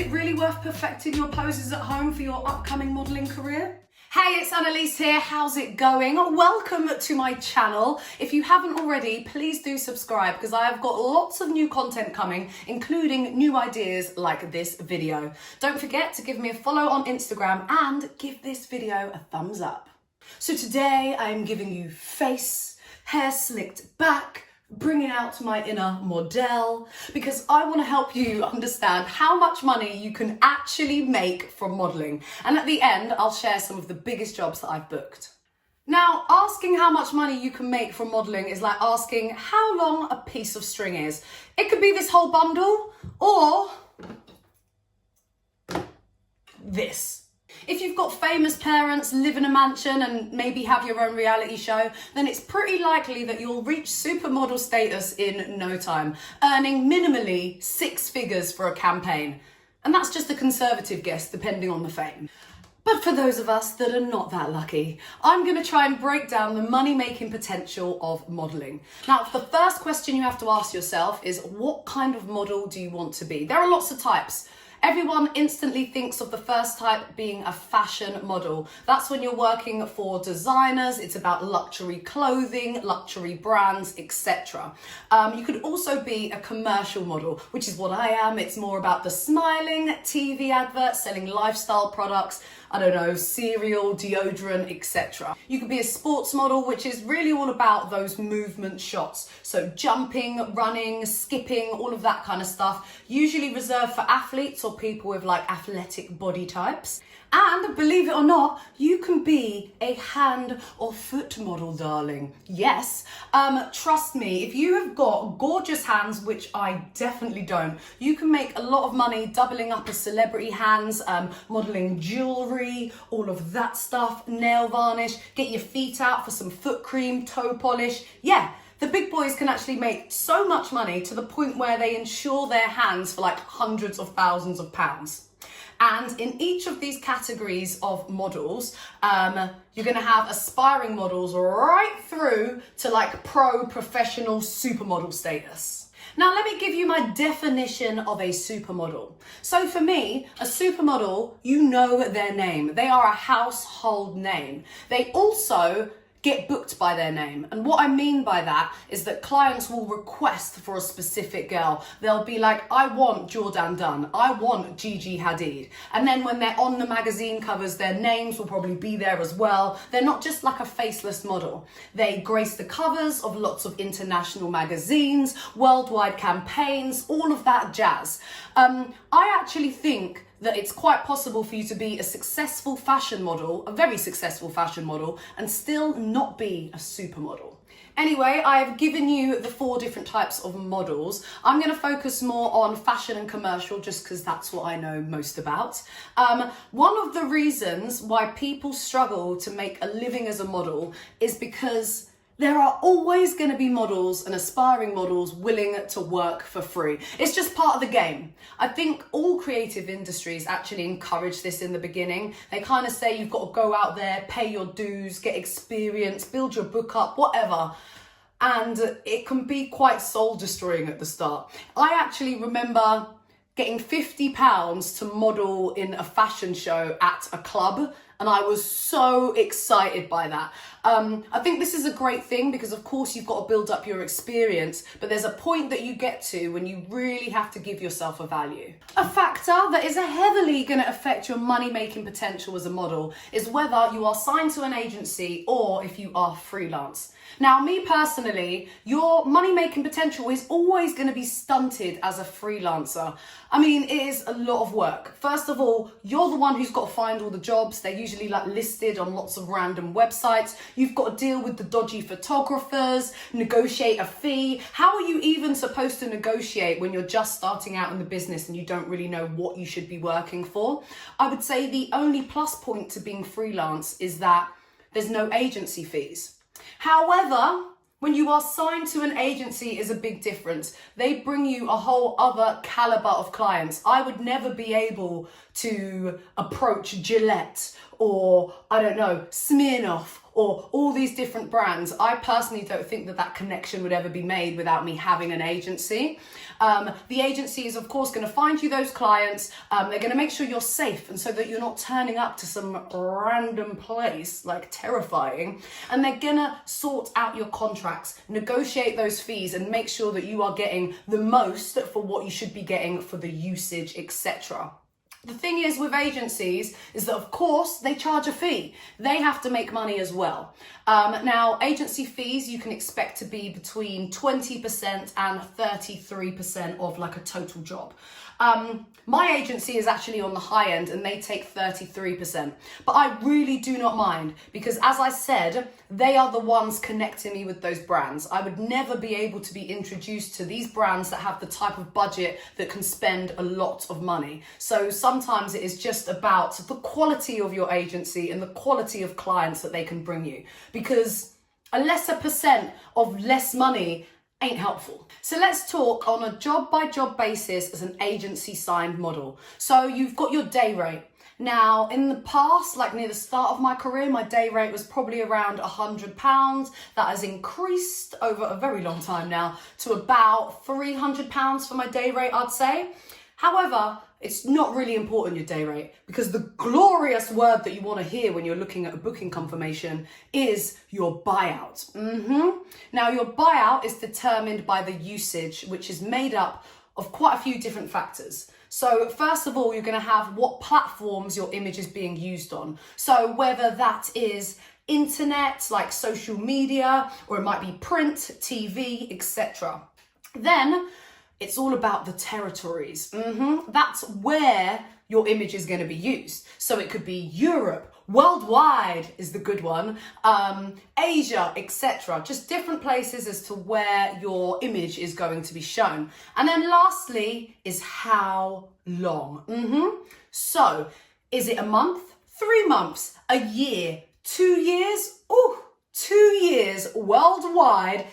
it really worth perfecting your poses at home for your upcoming modelling career? Hey, it's Annaliese here. How's it going? Welcome to my channel. If you haven't already, please do subscribe because I have got lots of new content coming, including new ideas like this video. Don't forget to give me a follow on Instagram and give this video a thumbs up. So today I'm giving you face, hair slicked back, bringing out my inner model, because I want to help you understand how much money you can actually make from modelling. And at the end, I'll share some of the biggest jobs that I've booked. Now, asking how much money you can make from modelling is like asking how long a piece of string is. It could be this whole bundle, or this. If you've got famous parents, live in a mansion and maybe have your own reality show, then it's pretty likely that you'll reach supermodel status in no time, earning minimally 6 figures for a campaign. And that's just a conservative guess, depending on the fame. But for those of us that are not that lucky, I'm going to try and break down the money-making potential of modelling. Now, the first question you have to ask yourself is, what kind of model do you want to be? There are lots of types. Everyone instantly thinks of the first type being a fashion model. That's when you're working for designers, it's about luxury clothing, luxury brands, etc. You could also be a commercial model, which is what I am. It's more about the smiling, TV adverts, selling lifestyle products, I don't know, cereal, deodorant, etc. You could be a sports model, which is really all about those movement shots. So jumping, running, skipping, all of that kind of stuff, usually reserved for athletes or people with like athletic body types. And believe it or not, you can be a hand or foot model, darling. Yes, trust me, if you have got gorgeous hands, which I definitely don't, you can make a lot of money doubling up as celebrity hands, modeling jewelry, all of that stuff, nail varnish, get your feet out for some foot cream, toe polish. Yeah. The big boys can actually make so much money to the point where they insure their hands for like hundreds of thousands of pounds. And in each of these categories of models, you're going to have aspiring models right through to like professional supermodel status. Now, let me give you my definition of a supermodel. So for me, a supermodel, you know their name. They are a household name. They also get booked by their name. And what I mean by that is that clients will request for a specific girl. They'll be like, I want Jordan Dunn, I want Gigi Hadid. And then when they're on the magazine covers, their names will probably be there as well. They're not just like a faceless model. They grace the covers of lots of international magazines, worldwide campaigns, all of that jazz. I actually think that it's quite possible for you to be a successful fashion model, a very successful fashion model, and still not be a supermodel. Anyway, I've given you the 4 different types of models. I'm going to focus more on fashion and commercial just because that's what I know most about. One of the reasons why people struggle to make a living as a model is because there are always going to be models and aspiring models willing to work for free. It's just part of the game. I think all creative industries actually encourage this in the beginning. They kind of say you've got to go out there, pay your dues, get experience, build your book up, whatever. And it can be quite soul destroying at the start. I actually remember getting £50 to model in a fashion show at a club, and I was so excited by that. I think this is a great thing because of course you've got to build up your experience, but there's a point that you get to when you really have to give yourself a value. A factor that is heavily going to affect your money-making potential as a model is whether you are signed to an agency or if you are freelance. Now, me personally, your money-making potential is always going to be stunted as a freelancer. I mean, it is a lot of work. First of all, you're the one who's got to find all the jobs. They're usually like listed on lots of random websites. You've got to deal with the dodgy photographers, negotiate a fee. How are you even supposed to negotiate when you're just starting out in the business and you don't really know what you should be working for? I would say the only plus point to being freelance is that there's no agency fees. However, when you are signed to an agency is a big difference. They bring you a whole other caliber of clients. I would never be able to approach Gillette or, I don't know, Smirnoff or all these different brands. I personally don't think that that connection would ever be made without me having an agency. The agency is, of course, going to find you those clients. They're going to make sure you're safe, and so that you're not turning up to some random place, like terrifying. And they're going to sort out your contracts, negotiate those fees, and make sure that you are getting the most for what you should be getting for the usage, etc. The thing is with agencies is that, of course, they charge a fee. They have to make money as well. Now, agency fees you can expect to be between 20% and 33% of like a total job. My agency is actually on the high end and they take 33%, but I really do not mind because, as I said, they are the ones connecting me with those brands. I would never be able to be introduced to these brands that have the type of budget that can spend a lot of money. So sometimes it is just about the quality of your agency and the quality of clients that they can bring you, because a lesser percent of less money ain't helpful. So let's talk on a job by job basis as an agency signed model. So you've got your day rate. Now, in the past, like near the start of my career, my day rate was probably around £100. That has increased over a very long time now to about £300 for my day rate, I'd say. However, it's not really important, your day rate, because the glorious word that you want to hear when you're looking at a booking confirmation is your buyout. Now, your buyout is determined by the usage, which is made up of quite a few different factors. So first of all, you're going to have what platforms your image is being used on. So whether that is internet, like social media, or it might be print, TV, etc. Then it's all about the territories. That's where your image is going to be used. So it could be Europe, worldwide is the good one, Asia, etc. Just different places as to where your image is going to be shown. And then lastly is how long. So is it a month, 3 months, a year, 2 years? Ooh, 2 years worldwide.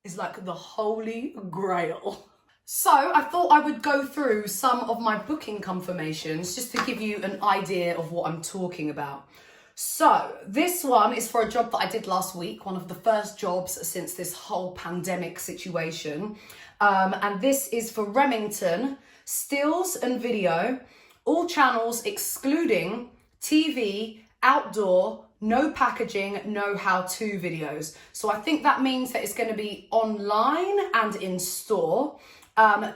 Is like the holy grail. So I thought I would go through some of my booking confirmations just to give you an idea of what I'm talking about. So this one is for a job that I did last week, one of the first jobs since this whole pandemic situation. And this is for Remington, stills and video, all channels excluding TV, outdoor, no packaging, no how-to videos. So I think that means that it's going to be online and in store.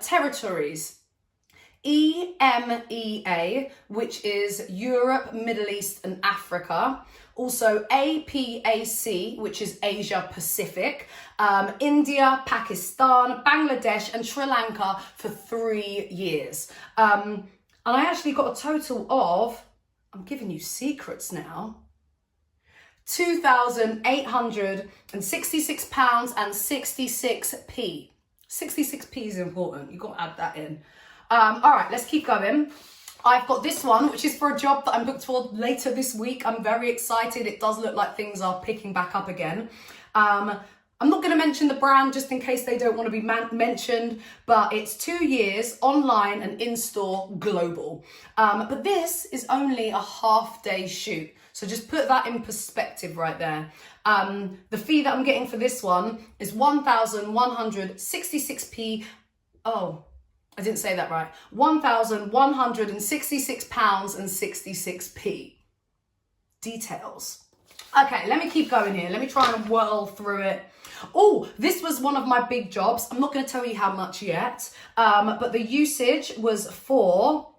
Territories, EMEA, which is Europe, Middle East and Africa. Also APAC, which is Asia Pacific. India, Pakistan, Bangladesh and Sri Lanka for 3 years. And I actually got a total of, I'm giving you secrets now, £2,866 and 66p. 66p is important, you've got to add that in. All right, let's keep going. I've got this one, which is for a job that I'm booked for later this week. I'm very excited. It does look like things are picking back up again. I'm not going to mention the brand just in case they don't want to be mentioned, but it's 2 years online and in-store global. But this is only a half-day shoot. So just put that in perspective right there. The fee that I'm getting for this one is 1,166p. Oh, I didn't say that right. £1,166 and 66p. Details. Okay, let me keep going here. Let me try and whirl through it. Oh, this was one of my big jobs. I'm not going to tell you how much yet, but the usage was for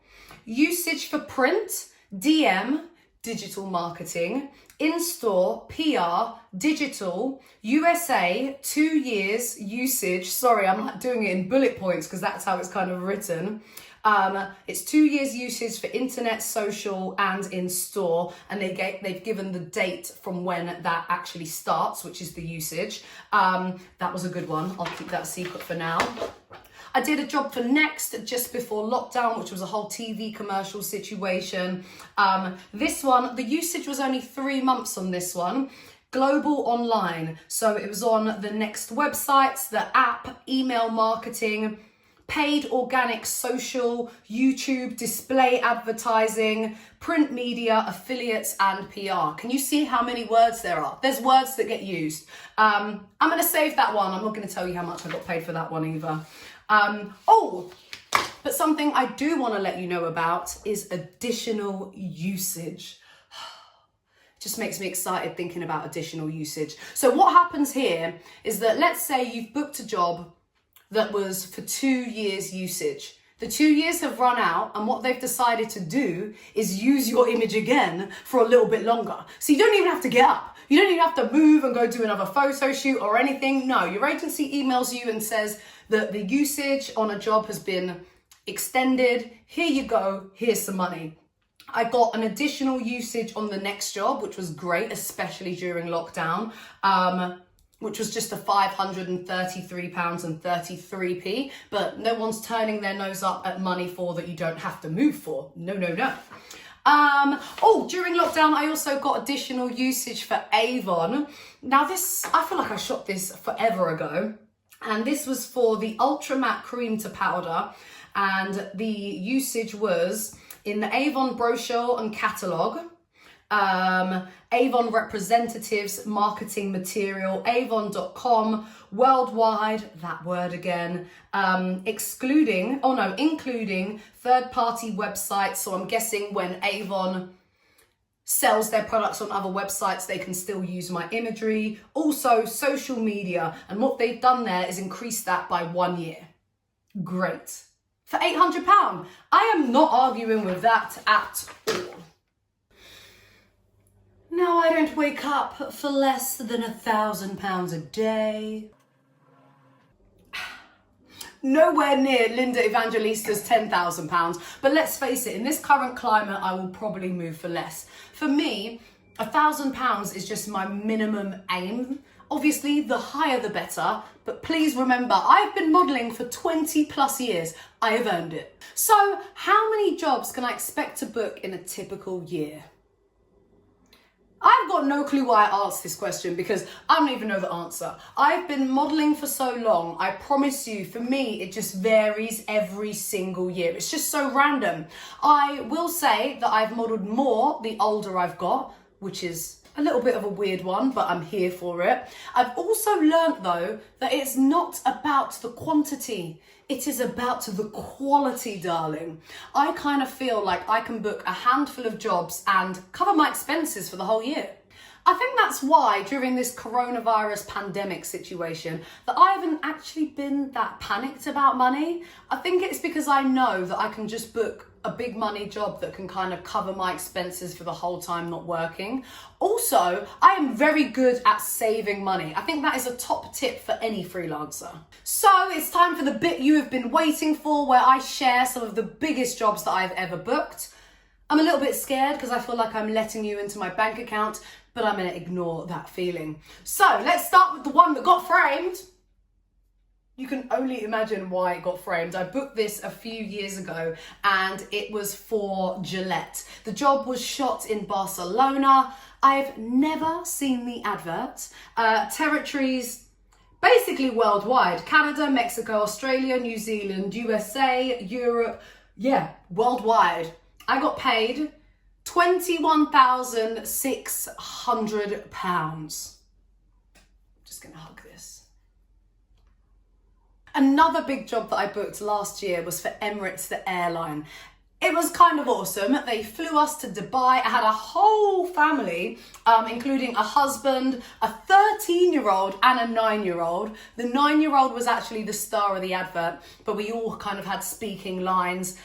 usage for print, DM, digital marketing, in-store, PR, digital, USA, 2 years usage. Sorry, I'm not doing it in bullet points because that's how it's kind of written. It's 2 years usage for internet, social, and in-store, and they've given the date from when that actually starts, which is the usage. That was a good one. I'll keep that a secret for now. I did a job for Next just before lockdown, which was a whole TV commercial situation. This one, the usage was only 3 months on this one. Global online. So it was on the Next websites, the app, email marketing, paid organic social, YouTube, display advertising, print media, affiliates, and PR. Can you see how many words there are? There's words that get used. I'm going to save that one. I'm not going to tell you how much I got paid for that one either. But something I do want to let you know about is additional usage. Just makes me excited thinking about additional usage. So what happens here is that, let's say you've booked a job that was for 2 years usage. The 2 years have run out, and what they've decided to do is use your image again for a little bit longer. So you don't even have to get up. You don't even have to move and go do another photo shoot or anything. No, your agency emails you and says that the usage on a job has been extended. Here you go, here's some money. I got an additional usage on the next job, which was great, especially during lockdown, which was just a £533.33, but no one's turning their nose up at money for that you don't have to move for. No, no, no. During lockdown, I also got additional usage for Avon. Now this, I feel like I shot this forever ago, and this was for the Ultra Matte Cream to Powder, and the usage was in the Avon brochure and catalogue, Avon representatives, marketing material, avon.com, worldwide, that word again, including third-party websites. So I'm guessing when Avon sells their products on other websites, they can still use my imagery. Also social media, and what they've done there is increase that by 1 year. Great. For £800. I am not arguing with that at all. No, I don't wake up for less than £1,000 a day. Nowhere near Linda Evangelista's £10,000, but let's face it, in this current climate, I will probably move for less. For me, £1,000 is just my minimum aim. Obviously, the higher the better, but please remember, I've been modelling for 20 plus years. I have earned it. So, how many jobs can I expect to book in a typical year? I've got no clue why I asked this question because I don't even know the answer. I've been modelling for so long, I promise you, for me, it just varies every single year. It's just so random. I will say that I've modelled more the older I've got, which is a little bit of a weird one, but I'm here for it. I've also learnt though that it's not about the quantity, it is about the quality, darling. I kind of feel like I can book a handful of jobs and cover my expenses for the whole year. I think that's why during this coronavirus pandemic situation that I haven't actually been that panicked about money. I think it's because I know that I can just book a big money job that can kind of cover my expenses for the whole time not working. Also, I am very good at saving money. I think that is a top tip for any freelancer. So it's time for the bit you have been waiting for, where I share some of the biggest jobs that I've ever booked. I'm a little bit scared because I feel like I'm letting you into my bank account, but I'm going to ignore that feeling. So let's start with the one that got framed. You can only imagine why it got framed. I booked this a few years ago and it was for Gillette. The job was shot in Barcelona. I've never seen the advert. Territories basically worldwide. Canada, Mexico, Australia, New Zealand, USA, Europe. Yeah, worldwide. I got paid £21,600. Just gonna hug this. Another big job that I booked last year was for Emirates, the airline. It was kind of awesome. They flew us to Dubai. I had a whole family, including a husband, a 13-year-old and a 9-year-old. The 9-year-old was actually the star of the advert, but we all kind of had speaking lines.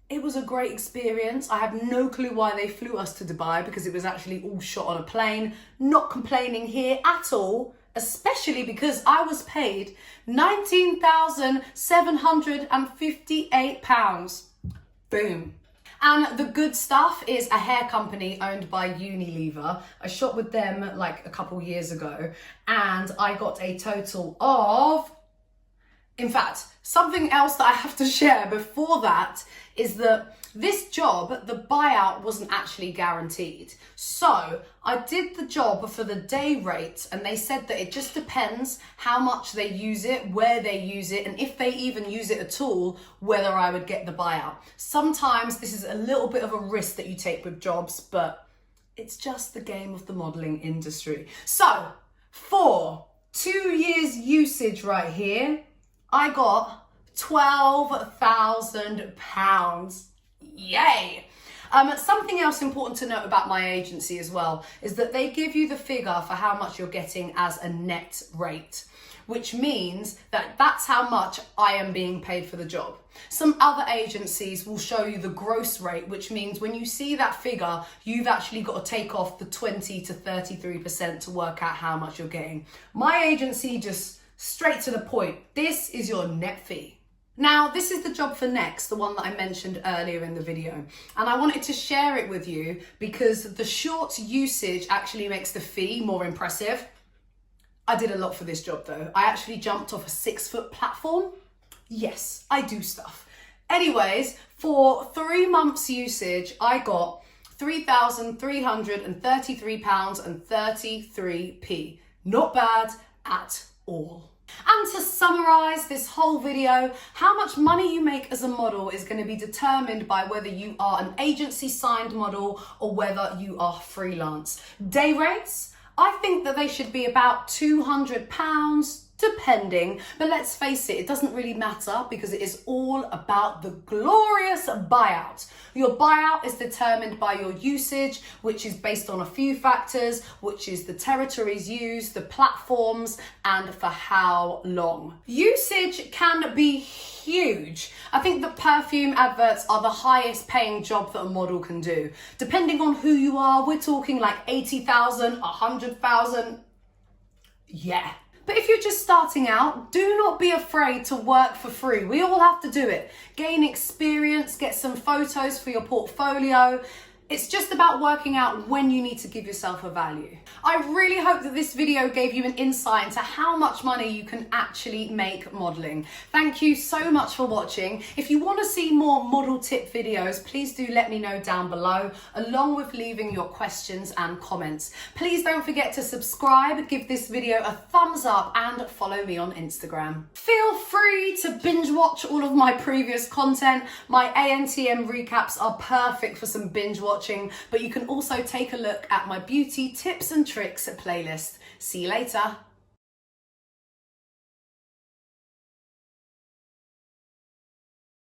It was a great experience. I have no clue why they flew us to Dubai because it was actually all shot on a plane. Not complaining here at all, especially because I was paid £19,758. Boom. And the good stuff is a hair company owned by Unilever. I shot with them like a couple years ago and I got a total of, in fact, something else that I have to share before that is that This job, the buyout wasn't actually guaranteed. So I did the job for the day rate, and they said that it just depends how much they use it, where they use it, and if they even use it at all, whether I would get the buyout. Sometimes this is a little bit of a risk that you take with jobs, but it's just the game of the modelling industry. So for 2 years usage right here, I got £12,000. Yay! Something else important to note about my agency as well is that they give you the figure for how much you're getting as a net rate, which means that that's how much I am being paid for the job. Some other agencies will show you the gross rate, which means when you see that figure, you've actually got to take off the 20 to 33% to work out how much you're getting. My agency just straight to the point. This is your net fee. Now, this is the job for next, the one that I mentioned earlier in the video. And I wanted to share it with you because the short usage actually makes the fee more impressive. I did a lot for this job though. I actually jumped off a 6-foot platform. Yes, I do stuff. Anyways, for 3 months usage, I got £3,333.33p. Not bad at all. And to summarise this whole video, how much money you make as a model is going to be determined by whether you are an agency signed model or whether you are freelance. Day rates, I think that they should be about £200, depending, but let's face it, it doesn't really matter because it is all about the glorious buyout. Your buyout is determined by your usage, which is based on a few factors, which is the territories used, the platforms, and for how long. Usage can be huge. I think that perfume adverts are the highest paying job that a model can do. Depending on who you are, we're talking like 80,000, 100,000. Yeah. But if you're just starting out, do not be afraid to work for free. We all have to do it. Gain experience, get some photos for your portfolio. It's just about working out when you need to give yourself a value. I really hope that this video gave you an insight into how much money you can actually make modeling. Thank you so much for watching. If you want to see more model tip videos, please do let me know down below, along with leaving your questions and comments. Please don't forget to subscribe, give this video a thumbs up, and follow me on Instagram. Feel free to binge watch all of my previous content. My ANTM recaps are perfect for some binge watching, but you can also take a look at my beauty tips and tricks playlist. See you later.